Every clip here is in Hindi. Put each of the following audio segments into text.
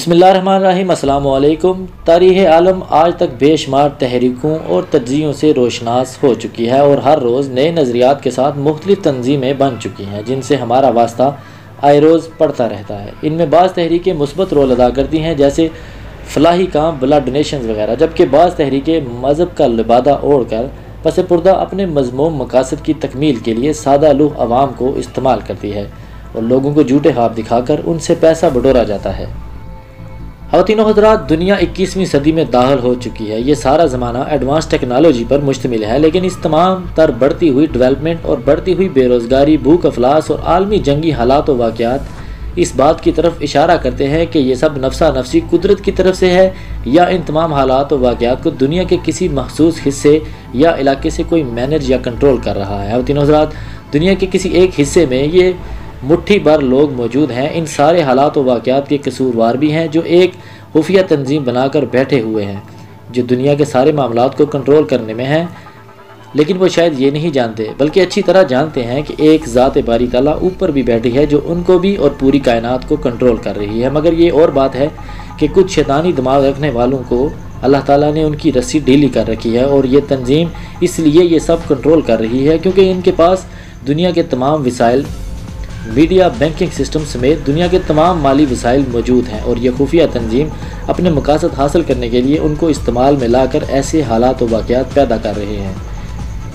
बिस्मिल्लाहिर्रहमानिर्रहीम। अस्सलाम वालेकुम। तारीख़ आलम आज तक बेशुमार तहरीकों और तज्ज़ियों से रोशनास हो चुकी है और हर रोज़ नए नज़रियात के साथ मुख्तलिफ़ तंजीमें बन चुकी हैं जिनसे हमारा वास्ता आए रोज़ पड़ता रहता है। इनमें बाज़ तहरीकें मुस्बत रोल अदा करती हैं जैसे फलाही काम, ब्लड डोनेशन वगैरह, जबकि बाज़ तहरीकें मज़हब का लिबादा ओढ़ कर पस पर्दा अपने मज़मूम मकासद की तकमील के लिए सादा लूह अवाम को इस्तेमाल करती है और लोगों को झूठे ख्वाब दिखाकर उनसे पैसा बटोरा जाता है। ख़वातीन हज़रात, दुनिया 21वीं सदी में दाखिल हो चुकी है। ये सारा ज़माना एडवांस टेक्नोलॉजी पर मुश्तमिल है, लेकिन इस तमाम तर बढ़ती हुई डेवलपमेंट और बढ़ती हुई बेरोज़गारी, भूख अफलास और आलमी जंगी हालात व वाक़यात इस बात की तरफ इशारा करते हैं कि ये सब नफ्सा नफसी कुदरत की तरफ से है या इन तमाम हालात व वाक़यात को दुनिया के किसी मखसूस हिस्से या इलाके से कोई मैनेज या कंट्रोल कर रहा है। ख़वातीन हज़रात, दुनिया के किसी एक हिस्से में ये मुट्ठी भर लोग मौजूद हैं। इन सारे हालात व वाक़यात के कसूरवार भी हैं जो एक खुफिया तंजीम बनाकर बैठे हुए हैं जो दुनिया के सारे मामलात को कंट्रोल करने में हैं, लेकिन वो शायद ये नहीं जानते बल्कि अच्छी तरह जानते हैं कि एक ज़ात बारी ताला ऊपर भी बैठी है जो उनको भी और पूरी कायनात को कंट्रोल कर रही है। मगर ये और बात है कि कुछ शैतानी दिमाग रखने वालों को अल्लाह ताला ने उनकी रस्सी ढीली कर रखी है और ये तंजीम इसलिए ये सब कंट्रोल कर रही है क्योंकि इनके पास दुनिया के तमाम वसाइल, मीडिया, बैंकिंग सिस्टम समेत दुनिया के तमाम माली वसाइल मौजूद हैं और यह खुफिया तंजीम अपने मकासद हासिल करने के लिए उनको इस्तेमाल में लाकर ऐसे हालात व वाक़यात पैदा कर रहे हैं।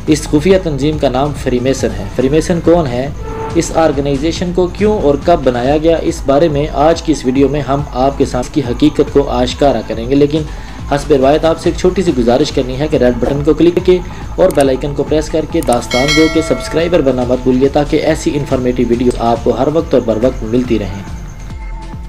इस खुफिया तंजीम का नाम फ्रीमेसन है। फ्रीमेसन कौन है, इस ऑर्गेनाइजेशन को क्यों और कब बनाया गया, इस बारे में आज की इस वीडियो में हम आपके साथ की हकीकत को आश्कारा करेंगे। लेकिन हस्ब रिवायत आपसे एक छोटी सी गुजारिश करनी है कि रेड बटन को क्लिक करके और बेल आइकन को प्रेस करके दास्तान गो के सब्सक्राइबर बनना मत भूलिए ताकि ऐसी इन्फॉर्मेटिव वीडियो आपको हर वक्त और बर वक्त मिलती रहें।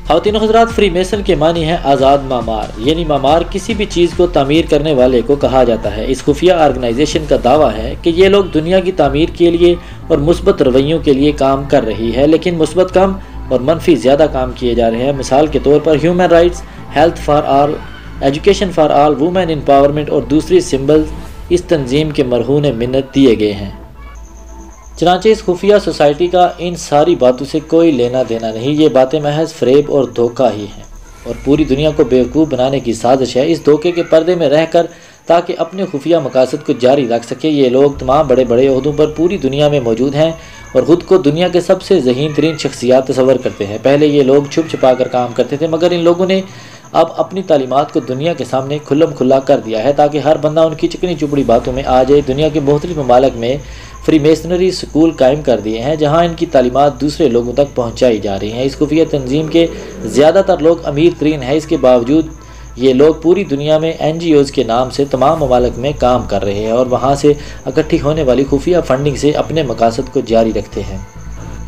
ख़वातीन हज़रात, फ्रीमेसन के मानी है आज़ाद मामार, यानी मामार किसी भी चीज़ को तामीर करने वाले को कहा जाता है। इस खुफिया ऑर्गेनाइजेशन का दावा है कि ये लोग दुनिया की तामीर के लिए और मुस्बत रवैयों के लिए काम कर रही है, लेकिन मुस्बत कम और मनफी ज़्यादा काम किए जा रहे हैं। मिसाल के तौर पर human rights, health for all, education for all, women empowerment और दूसरी सिम्बल्स इस तंजीम के मरहून मिन्नत दिए गए हैं। चनांचे इस खुफिया सोसाइटी का इन सारी बातों से कोई लेना देना नहीं। ये बातें महज फ़रेब और धोखा ही हैं और पूरी दुनिया को बेवकूफ़ बनाने की साजिश है। इस धोखे के पर्दे में रहकर ताकि अपने खुफिया मकासद को जारी रख सके ये लोग तमाम बड़े बड़े ओहदों पर पूरी दुनिया में मौजूद हैं और ख़ुद को दुनिया के सबसे ज़हीन तरीन शख्सियात तस्वर करते हैं। पहले ये लोग छुप छुपा कर काम करते थे, मगर इन लोगों ने अब अपनी तालीमात को दुनिया के सामने खुल्लम खुल्ला कर दिया है ताकि हर बंदा उनकी चिकनी चुपड़ी बातों में आ जाए। दुनिया के मुख्तलिफ ममालिक में फ्रीमेसनरी स्कूल कायम कर दिए हैं जहां इनकी तालीमात दूसरे लोगों तक पहुंचाई जा रही हैं। इस खुफिया तंजीम के ज़्यादातर लोग अमीर तरीन हैं। इसके बावजूद ये लोग पूरी दुनिया में NGOs के नाम से तमाम ममालिक में काम कर रहे हैं और वहाँ से इकट्ठी होने वाली खुफिया फंडिंग से अपने मकासद को जारी रखते हैं।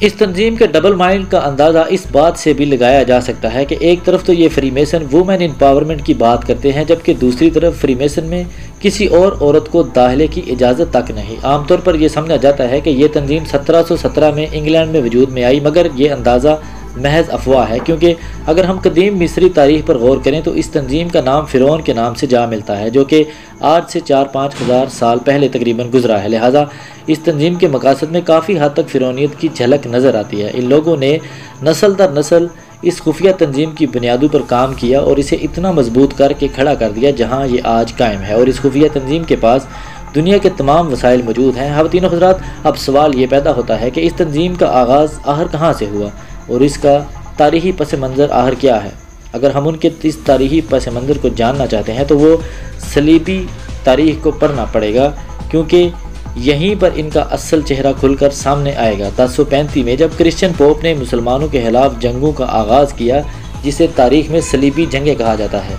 इस तंजीम के डबल माइंड का अंदाज़ा इस बात से भी लगाया जा सकता है कि एक तरफ तो ये फ्रीमेसन वुमेन एम्पावरमेंट की बात करते हैं जबकि दूसरी तरफ फ्रीमेसन में किसी और औरत को दाखिले की इजाज़त तक नहीं। आमतौर पर यह समझा जाता है कि यह तंजीम 1717 में इंग्लैंड में वजूद में आई, मगर ये अंदाज़ा महज अफवाह है क्योंकि अगर हम कदीम मिस्री तारीख पर गौर करें तो इस तंजीम का नाम फ़िरौन के नाम से जा मिलता है जो कि आज से 4-5 हज़ार साल पहले तकरीबन गुजरा है। लिहाजा इस तंजीम के मकासद में काफ़ी हद तक फ़िरौनियत की झलक नज़र आती है। इन लोगों ने नस्ल दर नस्ल इस खुफिया तंजीम की बुनियादों पर काम किया और इसे इतना मजबूत करके खड़ा कर दिया जहाँ ये आज कायम है और इस खुफिया तंजीम के पास दुनिया के तमाम वसाइल मौजूद हैं। ख़वातीन हज़रात, अब सवाल ये पैदा होता है कि इस तंजीम का आगाज़ आखिर कहाँ से हुआ और इसका तारीख़ी पस मंज़र आखिर क्या है। अगर हम उनके इस तारीख़ी पस मंज़र को जानना चाहते हैं तो वो सलीबी तारीख़ को पढ़ना पड़ेगा क्योंकि यहीं पर इनका असल चेहरा खुलकर सामने आएगा। 1035 में जब क्रिश्चियन पोप ने मुसलमानों के खिलाफ जंगों का आगाज़ किया जिसे तारीख़ में सलीबी जंगें कहा जाता है,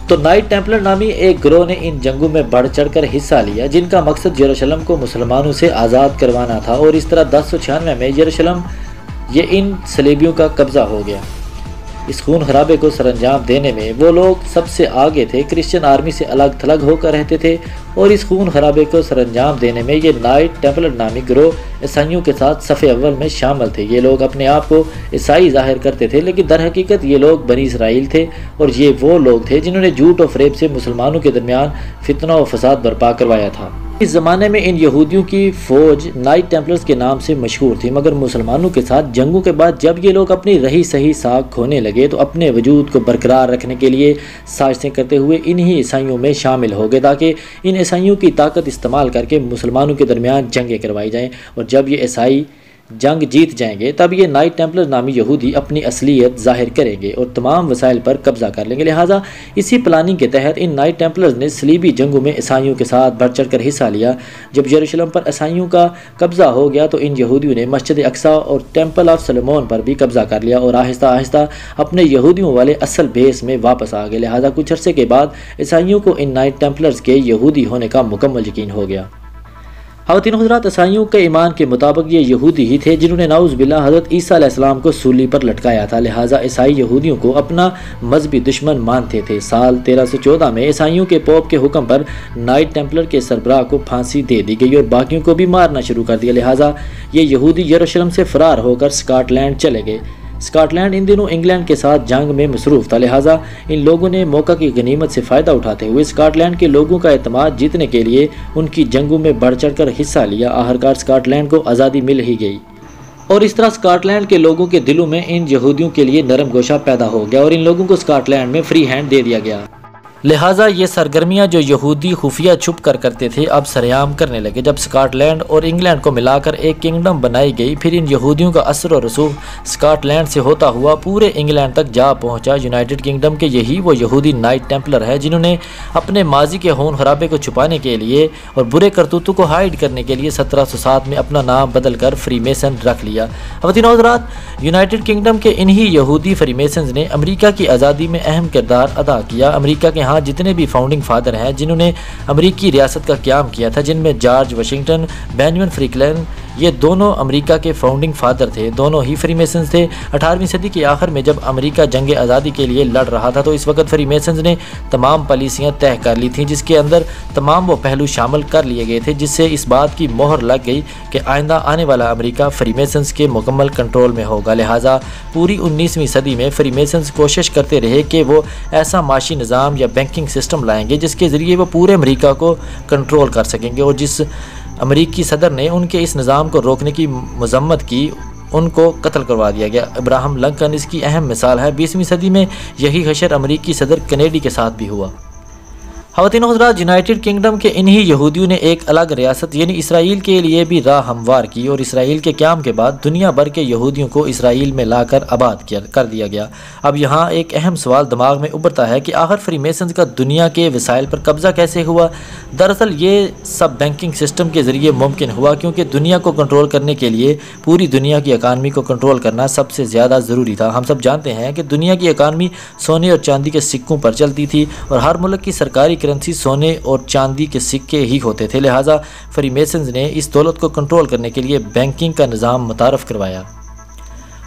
तो नाइट टेम्पलर नामी एक गिरोह ने इन जंगों में बढ़ चढ़कर हिस्सा लिया जिनका मकसद यरूशलेम को मुसलमानों से आज़ाद करवाना था और इस तरह 1096 में यरूशलेम ये इन सलीबियों का कब्ज़ा हो गया। इस खून खराबे को सरअंजाम देने में वो लोग सबसे आगे थे, क्रिश्चियन आर्मी से अलग थलग होकर रहते थे और इस खून खराबे को सरअंजाम देने में ये नाइट टेम्पलर नामी गिरोह ईसाइयों के साथ सफ़े अव्वल में शामिल थे। ये लोग अपने आप को ईसाई जाहिर करते थे लेकिन दर हकीकत ये लोग बनी इसराइल थे और ये वो लोग थे जिन्होंने झूठ और फ़रेब से मुसलमानों के दरमियान फितना और फसाद बर्पा करवाया था। इस ज़माने में इन यहूदियों की फ़ौज नाइट टेम्पलर्स के नाम से मशहूर थी, मगर मुसलमानों के साथ जंगों के बाद जब ये लोग अपनी रही सही साख खोने लगे तो अपने वजूद को बरकरार रखने के लिए साजिशें करते हुए इन्हीं ईसाइयों में शामिल हो गए, ताकि इन ईसाइयों की ताकत इस्तेमाल करके मुसलमानों के दरमियान जंगें करवाई जाएँ। और जब ये ईसाई जंग जीत जाएंगे तब ये नाइट टेम्पलर नामी यहूदी अपनी असलियत जाहिर करेंगे और तमाम वसाइल पर कब्जा कर लेंगे। लिहाजा इसी प्लानिंग के तहत इन नाइट टेम्पलर्स ने सलीबी जंगों में ईसाइयों के साथ बढ़ चढ़ कर हिस्सा लिया। जब यरूशलेम पर ईसाइयों का कब्जा हो गया तो इन यहूदियों ने मस्जिद अक्सा और टेम्पल ऑफ सलोमोन पर भी कब्जा कर लिया और आहिस्ता आहिस्ता अपने यहूदियों वाले असल बेस में वापस आ गए। लिहाजा कुछ अरसे के बाद ईसाइयों को इन नाइट टेम्पलर्स के यहूदी होने का मुकम्मल यकीन हो गया। ख़वातीन हज़रात, ईसाइयों के ईमान के मुताबिक ये यहूदी ही थे जिन्होंने नाउज़ बिल्लाह हज़रत ईसा अलैहिस्सलाम को सूली पर लटकाया था। लिहाजा ईसाई यहूदियों को अपना मजहबी दुश्मन मानते थे। साल 1314 में ईसाइयों के पोप के हुक्म पर नाइट टेम्पलर के सरबराह को फांसी दे दी गई और बाकियों को भी मारना शुरू कर दिया। लिहाजा ये यहूदी यरूशलेम से फ़रार होकर स्कॉटलैंड चले गए। स्कॉटलैंड इन दिनों इंग्लैंड के साथ जंग में मसरूफ़ था। लिहाजा इन लोगों ने मौका की गनीमत से फ़ायदा उठाते हुए स्कॉटलैंड के लोगों का एतमाद जीतने के लिए उनकी जंगों में बढ़ चढ़ कर हिस्सा लिया। आखिरकार स्कॉटलैंड को आज़ादी मिल ही गई और इस तरह स्कॉटलैंड के लोगों के दिलों में इन यहूदियों के लिए नरम गोशा पैदा हो गया और इन लोगों को स्कॉटलैंड में फ्री हैंड दे दिया गया। लिहाजा ये सरगर्मियाँ जो यहूदी खुफिया छुप कर करते थे अब सरेआम करने लगे। जब स्कॉटलैंड और इंग्लैंड को मिलाकर एक किंगडम बनाई गई, फिर इन यहूदियों का असर और रसूख स्कॉटलैंड से होता हुआ पूरे इंग्लैंड तक जा पहुंचा। यूनाइटेड किंगडम के यही वो यहूदी नाइट टेम्पलर है जिन्होंने अपने माजी के खून खराबे को छुपाने के लिए और बुरे करतूतों को हाइड करने के लिए 1707 में अपना नाम बदल कर फ्रीमेसन रख लिया। ख़वातीन हज़रात, यूनाइटेड किंगडम के इन्हीं यहूदी फ्रीमेसन्स ने अमेरिका की आज़ादी में अहम किरदार अदा किया। अमेरिका के जितने भी फाउंडिंग फादर हैं जिन्होंने अमेरिकी रियासत का क़याम किया था, जिनमें जॉर्ज वाशिंगटन, बेंजामिन फ्रैंकलिन, ये दोनों अमेरिका के फाउंडिंग फादर थे। दोनों ही फ्रीमेसन्स थे। 18वीं सदी के आखिर में जब अमेरिका जंग आज़ादी के लिए लड़ रहा था तो इस वक्त फ्रीमेसन्स ने तमाम पॉलिसियाँ तय कर ली थीं, जिसके अंदर तमाम वो पहलू शामिल कर लिए गए थे जिससे इस बात की मोहर लग गई कि आइंदा आने वाला अमेरिका फ्रीमेसन्स के मुकम्मल कंट्रोल में होगा। लिहाजा पूरी 19वीं सदी में फ्रीमेसन्स कोशिश करते रहे कि वो ऐसा माशी निज़ाम या बैंकिंग सिस्टम लाएंगे जिसके ज़रिए वो पूरे अमेरिका को कंट्रोल कर सकेंगे और जिस अमेरिकी सदर ने उनके इस निज़ाम को रोकने की मजम्मत की उनको कत्ल करवा दिया गया। अब्राहम लिंकन इसकी अहम मिसाल है। 20वीं सदी में यही हशर अमेरिकी सदर कैनेडी के साथ भी हुआ। ख़वातीन हज़रात, यूनाइटेड किंगडम के इन्हीं यहूदियों ने एक अलग रियासत यानी इसराइल के लिए भी राह हमवार की और इसराइल के क़याम के बाद दुनिया भर के यहूदियों को इसराइल में लाकर आबाद कर दिया गया। अब यहाँ एक अहम सवाल दिमाग में उभरता है कि आखिर फ्रीमेसन्स का दुनिया के वसाइल पर कब्ज़ा कैसे हुआ। दरअसल ये सब बैंकिंग सिस्टम के ज़रिए मुमकिन हुआ, क्योंकि दुनिया को कंट्रोल करने के लिए पूरी दुनिया की इकानमी को कंट्रोल करना सबसे ज़्यादा ज़रूरी था। हम सब जानते हैं कि दुनिया की इकानमी सोने और चांदी के सिक्कों पर चलती थी और हर मुल्क की सरकारी करेंसी सोने और चांदी के सिक्के ही होते थे। लिहाजा फ्रीमेसन्स ने इस दौलत को कंट्रोल करने के लिए बैंकिंग का निज़ाम मुतारफ़ करवाया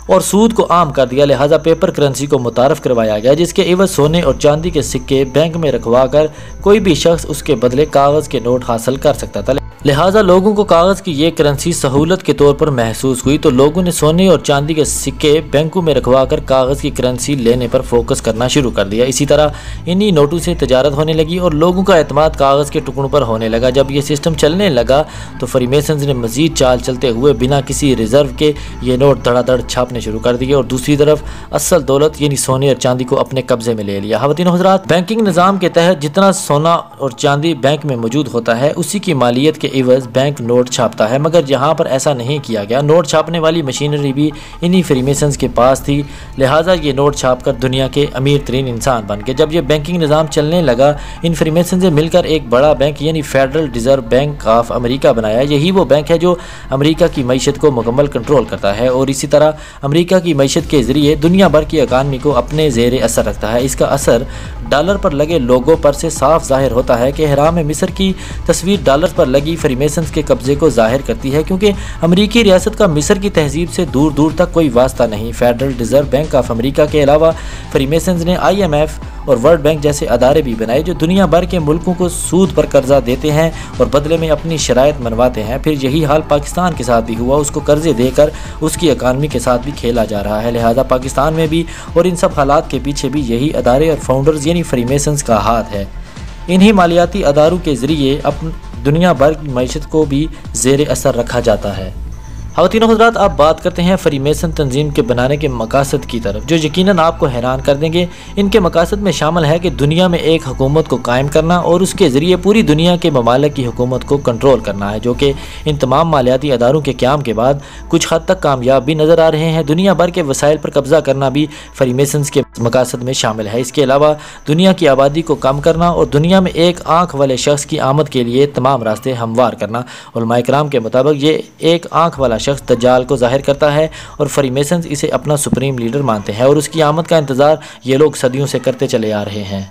और सूद को आम कर दिया। लिहाजा पेपर करेंसी को मुतारफ़ करवाया गया, जिसके एवज सोने और चांदी के सिक्के बैंक में रखवा कर कोई भी शख्स उसके बदले कागज़ के नोट हासिल कर सकता था। लिहाजा लोगों को कागज़ की ये करेंसी सहूलत के तौर पर महसूस हुई तो लोगों ने सोने और चांदी के सिक्के बैंकों में रखवा कर कागज़ की करेंसी लेने पर फोकस करना शुरू कर दिया। इसी तरह इन्हीं नोटों से तजारत होने लगी और लोगों का एतमाद कागज़ के टुकड़ों पर होने लगा। जब ये सिस्टम चलने लगा तो फ्रीमेसन्स ने मज़ीद चाल चलते हुए बिना किसी रिजर्व के ये नोट धड़ाधड़ छापने शुरू कर दिए और दूसरी तरफ असल दौलत यानी सोने और चांदी को अपने कब्जे में ले लिया। ख़वातीन हज़रात, बैंकिंग निज़ाम के तहत जितना सोना और चांदी बैंक में मौजूद होता है उसी की मालियत के एवज बैंक नोट छापता है, मगर यहाँ पर ऐसा नहीं किया गया। नोट छापने वाली मशीनरी भी इन्हीं फ्रीमेसन्स के पास थी। लिहाजा ये नोट छापकर दुनिया के अमीर तरीन इंसान बन गए। जब ये बैंकिंग निज़ाम चलने लगा, इन फ्रीमेसन से मिलकर एक बड़ा बैंक यानी federal reserve bank of America बनाया। यही वो बैंक है जो अमेरिका की मईशत को मुकम्मल कंट्रोल करता है और इसी तरह अमेरिका की मईशत के ज़रिए दुनिया भर की इकानमी को अपने ज़ेर असर रखता है। इसका असर डॉलर पर लगे लोगों पर से साफ जाहिर होता है कि हराम मिस्र की तस्वीर डॉलर पर लगी फ्रीमेसन्स के कब्जे को जाहिर करती है, क्योंकि अमेरिकी रियासत का मिस्र की तहजीब से दूर दूर तक कोई वास्ता नहीं। Federal reserve bank of America के अलावा फ्रीमेसन्स ने IMF और वर्ल्ड बैंक जैसे अदारे भी बनाए जो दुनिया भर के मुल्कों को सूद पर कर्जा देते हैं और बदले में अपनी शराइत मनवाते हैं। फिर यही हाल पाकिस्तान के साथ भी हुआ, उसको कर्जे देकर उसकी इकानमी के साथ भी खेला जा रहा है। लिहाजा पाकिस्तान में भी और इन सब हालात के पीछे भी यही अदारे और फाउंडर्स यानी फ्रीमेसन्स का हाथ है। इन्हीं मालियाती अदारों के ज़रिए दुनिया भर की मईशत को भी ज़ेर असर रखा जाता है। ख़वातीन और हज़रात, आप बात करते हैं फ्रीमेसन तंजीम के बनाने के मकासद की तरफ, जो यकीनन आपको हैरान कर देंगे। इनके मकासद में शामिल है कि दुनिया में एक हुकूमत को कायम करना और उसके ज़रिए पूरी दुनिया के ममालिक की हुकूमत को कंट्रोल करना है, जो कि इन तमाम मालियाती अदारों के क़याम के बाद कुछ हद तक कामयाब भी नज़र आ रहे हैं। दुनिया भर के वसाइल पर कब्ज़ा करना भी फ्रीमेसन्स के मकासद में शामिल है। इसके अलावा दुनिया की आबादी को कम करना और दुनिया में एक आँख वाले शख्स की आमद के लिए तमाम रास्ते हमवार करना। उलमाए किराम के मुताबिक ये एक आँख वाला शख्स दज्जाल को ज़ाहिर करता है और फ्रीमेसन्स इसे अपना सुप्रीम लीडर मानते हैं और उसकी आमद का इंतज़ार ये लोग सदियों से करते चले आ रहे हैं।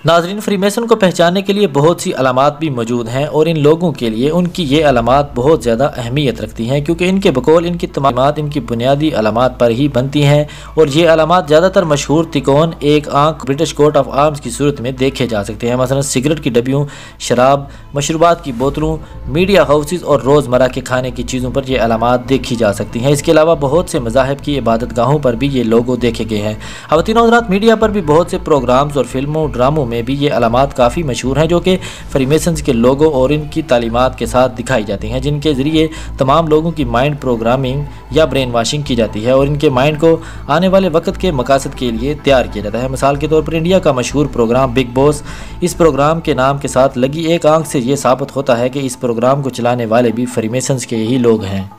नाज़रीन, फ्रीमेसन को पहचानने के लिए बहुत सी अलामात भी मौजूद हैं और इन लोगों के लिए उनकी ये अलामात बहुत ज़्यादा अहमियत रखती हैं, क्योंकि इनके बकौल इनकी तमामात इनकी बुनियादी अलामात पर ही बनती हैं और ये अलामात ज़्यादातर मशहूर तिकोन, एक आंख, ब्रिटिश कोट ऑफ आर्म्स की सूरत में देखे जा सकते हैं। मसलन सिगरेट की डब्बियों, शराब, मशरूबात की बोतलों, मीडिया हाउसेस और रोज़मर्रा के खाने की चीज़ों पर यह अलामात देखी जा सकती हैं। इसके अलावा बहुत से मज़ाहिब की इबादत गाहों पर भी ये लोगो देखे गए हैं। ख़वातीन और हज़रात, मीडिया पर भी बहुत से प्रोग्राम्स और फिल्मों ड्रामों में भी ये अलामात काफ़ी मशहूर हैं, जो कि फ्रीमेसन्स के लोगों और इनकी तालीमात के साथ दिखाई जाती हैं, जिनके ज़रिए तमाम लोगों की माइंड प्रोग्रामिंग या ब्रेन वाशिंग की जाती है और इनके माइंड को आने वाले वक्त के मकासद के लिए तैयार किया जाता है। मिसाल के तौर पर इंडिया का मशहूर प्रोग्राम बिग बॉस, इस प्रोग्राम के नाम के साथ लगी एक आंख से ये साबित होता है कि इस प्रोग्राम को चलाने वाले भी फ्रीमेसन्स के ही लोग हैं।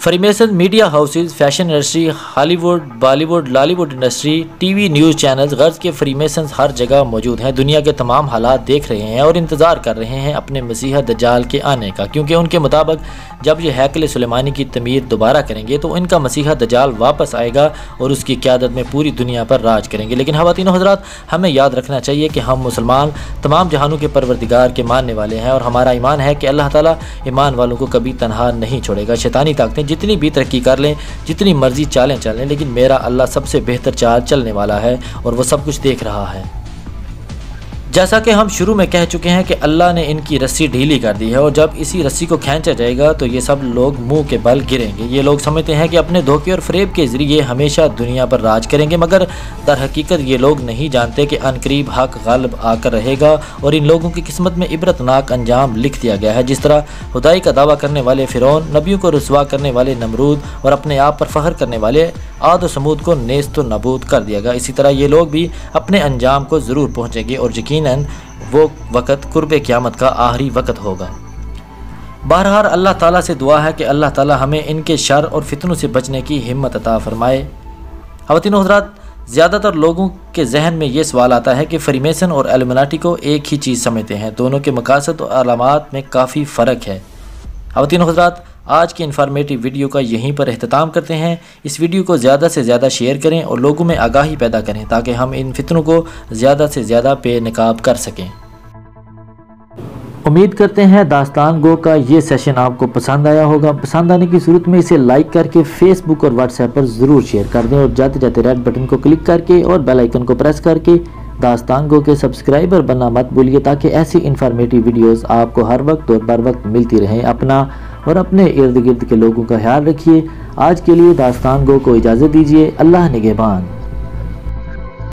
Freemason media houses, fashion industry, Hollywood, Bollywood, Lollywood industry, TV news channels, गर्ज के फ्रीमेसन्स हर जगह मौजूद हैं। दुनिया के तमाम हालात देख रहे हैं और इंतज़ार कर रहे हैं अपने मसीहा दज्जाल के आने का, क्योंकि उनके मुताबिक जब ये हैकल सुलेमानी की तमीर दोबारा करेंगे तो इनका मसीहा दज्जाल वापस आएगा और उसकी क़यादत में पूरी दुनिया पर राज करेंगे। लेकिन ख़वातीन और हज़रात, हमें याद रखना चाहिए कि हम मुसलमान तमाम जहानों के परवरदिगार के मानने वाले हैं और हमारा ईमान है कि अल्लाह ताला ईमान वालों को कभी तनहा नहीं छोड़ेगा। शैतानी ताकतें जितनी भी तरक्की कर लें, जितनी मर्जी चालें चलें, लेकिन मेरा अल्लाह सबसे बेहतर चाल चलने वाला है और वो सब कुछ देख रहा है। जैसा कि हम शुरू में कह चुके हैं कि अल्लाह ने इनकी रस्सी ढीली कर दी है और जब इसी रस्सी को खींचा जाएगा तो ये सब लोग मुंह के बल गिरेंगे। ये लोग समझते हैं कि अपने धोखे और फरेब के ज़रिए हमेशा दुनिया पर राज करेंगे, मगर दर हकीकत ये लोग नहीं जानते कि अनकरीब हक गालिब आकर रहेगा और इन लोगों की किस्मत में इबरतनाक अंजाम लिख दिया गया है। जिस तरह खुदाई का दावा करने वाले फ़िरौन, नबियों को रुसवा करने वाले नमरूद और अपने आप पर फ़ख्र करने वाले आद व समूद को नेस्त व नबूद कर दिया गया, इसी तरह ये लोग भी अपने अंजाम को ज़रूर पहुँचेंगे और यकीनन वो वक़्त कुर्बे क़यामत का आखिरी वक़्त होगा। बहरहाल अल्लाह ताला से दुआ है कि अल्लाह ताला हमें इनके शर और फितनों से बचने की हिम्मत अता फरमाए। ख़वातीन और हज़रात, ज़्यादातर लोगों के जहन में ये सवाल आता है कि फ्रीमेसन और इल्यूमिनाटी को एक ही चीज़ समझते हैं। दोनों के मकासद और अलामात में काफ़ी फ़र्क है। ख़वातीन और हज़रात, आज की इन्फॉर्मेटिव वीडियो का यहीं पर अख्ताम करते हैं। इस वीडियो को ज़्यादा से ज़्यादा शेयर करें और लोगों में आगाही पैदा करें ताकि हम इन फितनों को ज़्यादा से ज़्यादा बेनकाब कर सकें। उम्मीद करते हैं दास्तान गो का ये सेशन आपको पसंद आया होगा। पसंद आने की सूरत में इसे लाइक करके फेसबुक और व्हाट्सएप पर ज़रूर शेयर कर दें और जाते जाते रेड बटन को क्लिक करके और बेल आइकन को प्रेस करके दास्तान गो के सब्सक्राइबर बनना मत भूलिए, ताकि ऐसी इन्फॉर्मेटिव वीडियोस आपको हर वक्त और बर वक्त मिलती रहें। अपना और अपने इर्द गिर्द के लोगों का ख्याल रखिए। आज के लिए दास्तान गो को इजाज़त दीजिए। अल्लाह निगहबान।